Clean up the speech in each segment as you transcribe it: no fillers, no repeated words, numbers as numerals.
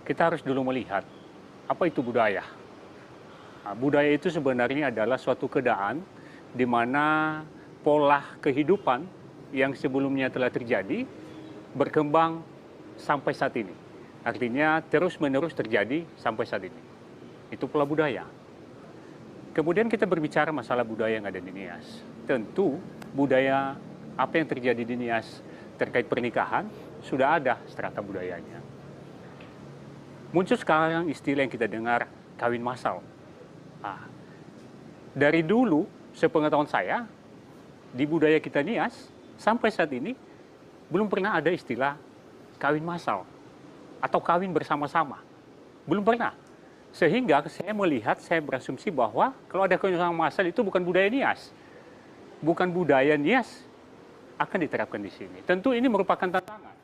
kita harus dulu melihat apa itu budaya. Nah, budaya itu sebenarnya adalah suatu keadaan di mana pola kehidupan yang sebelumnya telah terjadi berkembang sampai saat ini. Artinya terus-menerus terjadi sampai saat ini. Itu pola budaya. Kemudian kita berbicara masalah budaya yang ada di Nias. Tentu budaya apa yang terjadi di Nias terkait pernikahan sudah ada strata budayanya. Muncul sekarang istilah yang kita dengar kawin massal. Nah, dari dulu sepengetahuan saya di budaya kita Nias sampai saat ini belum pernah ada istilah kawin massal atau kawin bersama-sama. Belum pernah. Sehingga saya melihat, saya berasumsi bahwa kalau ada kawin massal itu bukan budaya Nias. Bukan budaya Nias akan diterapkan di sini. Tentu ini merupakan tantangan.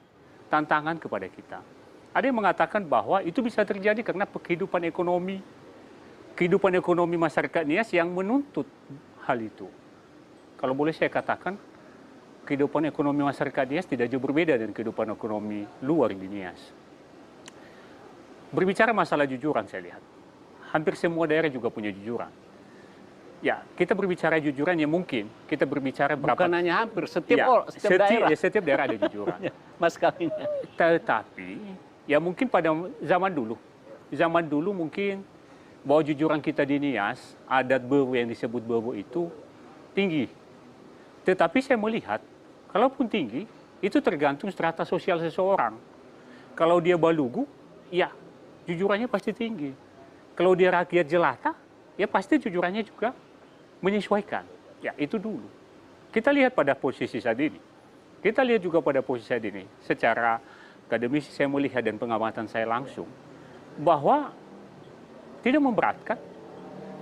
Tantangan kepada kita. Ada yang mengatakan bahwa itu bisa terjadi karena kehidupan ekonomi masyarakat Nias yang menuntut hal itu. Kalau boleh saya katakan, kehidupan ekonomi masyarakat Nias tidak jauh berbeda dengan kehidupan ekonomi luar di Nias. Berbicara masalah jujuran saya lihat, hampir semua daerah juga punya jujuran. Ya, kita berbicara jujuran ya mungkin, kita berbicara berapa... Bukan hanya hampir, setiap daerah. Ya, setiap daerah ada jujuran. Mas kawinnya. Tetapi, ya mungkin pada zaman dulu mungkin bahwa jujuran kita di Nias, adat Bewo yang disebut Bewo itu tinggi. Tetapi saya melihat, kalaupun tinggi, itu tergantung strata sosial seseorang. Kalau dia Balugu, ya jujurannya pasti tinggi. Kalau dia rakyat jelata, ya pasti jujurannya juga menyesuaikan. Ya itu dulu. Kita lihat pada posisi saat ini. Kita lihat juga pada posisi saat ini. Secara akademisi saya melihat dan pengamatan saya langsung, bahwa tidak memberatkan.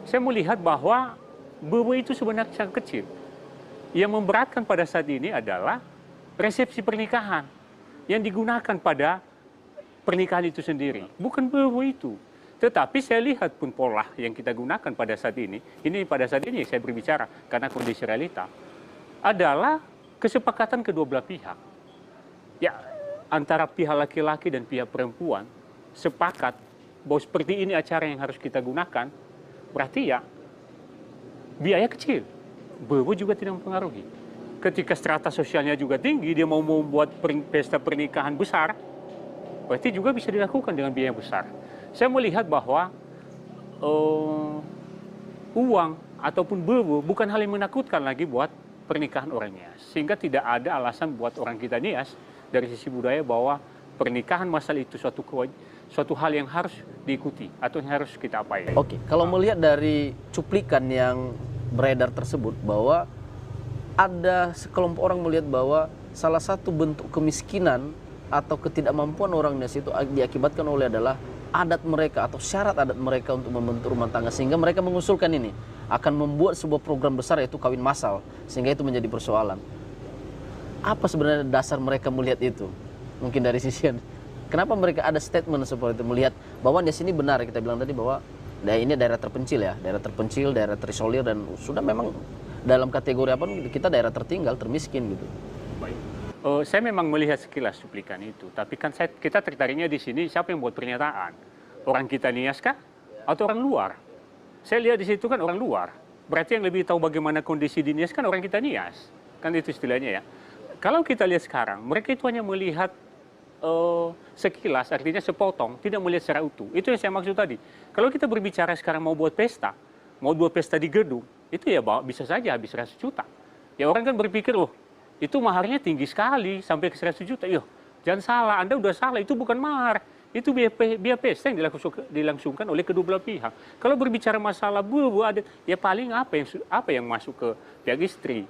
Saya melihat bahwa Bewo itu sebenarnya sangat kecil. Yang memberatkan pada saat ini adalah resepsi pernikahan yang digunakan pada pernikahan itu sendiri. Bukan Bewo itu. Tetapi saya lihat pun pola yang kita gunakan pada saat ini pada saat ini saya berbicara karena kondisi realita, adalah kesepakatan kedua belah pihak. Ya, antara pihak laki-laki dan pihak perempuan sepakat bahwa seperti ini acara yang harus kita gunakan, berarti ya biaya kecil. Bewo juga tidak mempengaruhi. Ketika strata sosialnya juga tinggi, dia mau membuat pesta pernikahan besar, berarti juga bisa dilakukan dengan biaya besar. Saya melihat bahwa uang ataupun Bewo bukan hal yang menakutkan lagi buat pernikahan orang Nias. Sehingga tidak ada alasan buat orang kita Nias dari sisi budaya bahwa pernikahan massal itu suatu hal yang harus diikuti atau yang harus kita apain. Oke, kalau melihat dari cuplikan yang beredar tersebut bahwa ada sekelompok orang melihat bahwa salah satu bentuk kemiskinan atau ketidakmampuan orang Nias itu diakibatkan oleh adalah adat mereka atau syarat adat mereka untuk membentuk rumah tangga, sehingga mereka mengusulkan ini akan membuat sebuah program besar yaitu kawin massal, sehingga itu menjadi persoalan. Apa sebenarnya dasar mereka melihat itu? Mungkin dari sisi kenapa mereka ada statement seperti itu, melihat bahwa di sini benar kita bilang tadi bahwa ini daerah terpencil ya, daerah terisolir dan sudah memang dalam kategori apa kita daerah tertinggal, termiskin gitu. Baik. Saya memang melihat sekilas cuplikan itu, tapi kan kita tertariknya di sini siapa yang buat pernyataan? Orang kita Nias kah? Atau orang luar? Saya lihat di situ kan orang luar. Berarti yang lebih tahu bagaimana kondisi di Nias kan orang kita Nias. Kan itu istilahnya ya. Kalau kita lihat sekarang, mereka itu hanya melihat sekilas, artinya sepotong, tidak melihat secara utuh. Itu yang saya maksud tadi. Kalau kita berbicara sekarang mau buat pesta di gedung, itu ya bisa saja habis 100 juta. Ya orang kan berpikir, loh, itu maharnya tinggi sekali, sampai ke 100 juta. Yo, jangan salah, Anda udah salah, itu bukan mahar. Itu biaya pesta yang dilangsungkan oleh kedua belah pihak. Kalau berbicara masalah adat, ya paling apa yang masuk ke pihak istri,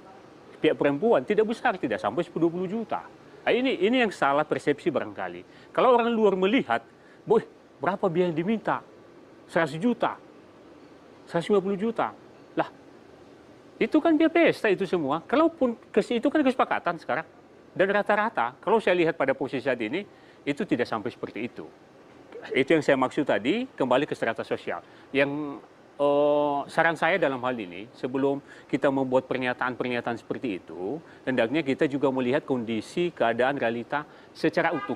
pihak perempuan, tidak besar, tidak sampai 10-20 juta. Nah, ini yang salah persepsi barangkali. Kalau orang luar melihat, boy, berapa biaya yang diminta? 100 juta, 150 juta. Lah, itu kan biaya pesta itu semua. Kalaupun itu kan kesepakatan sekarang. Dan rata-rata, kalau saya lihat pada posisi saat ini, itu tidak sampai seperti itu. Itu yang saya maksud tadi, kembali ke strata sosial. Yang saran saya dalam hal ini, sebelum kita membuat pernyataan-pernyataan seperti itu, hendaknya kita juga melihat kondisi, keadaan, realita secara utuh.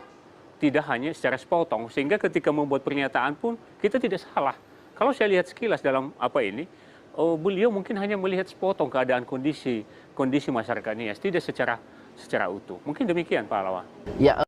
tidak hanya secara sepotong, sehingga ketika membuat pernyataan pun kita tidak salah. Kalau saya lihat sekilas dalam apa ini, beliau mungkin hanya melihat sepotong keadaan kondisi masyarakat Nias, tidak secara utuh. Mungkin demikian Pak Lawan. Ya.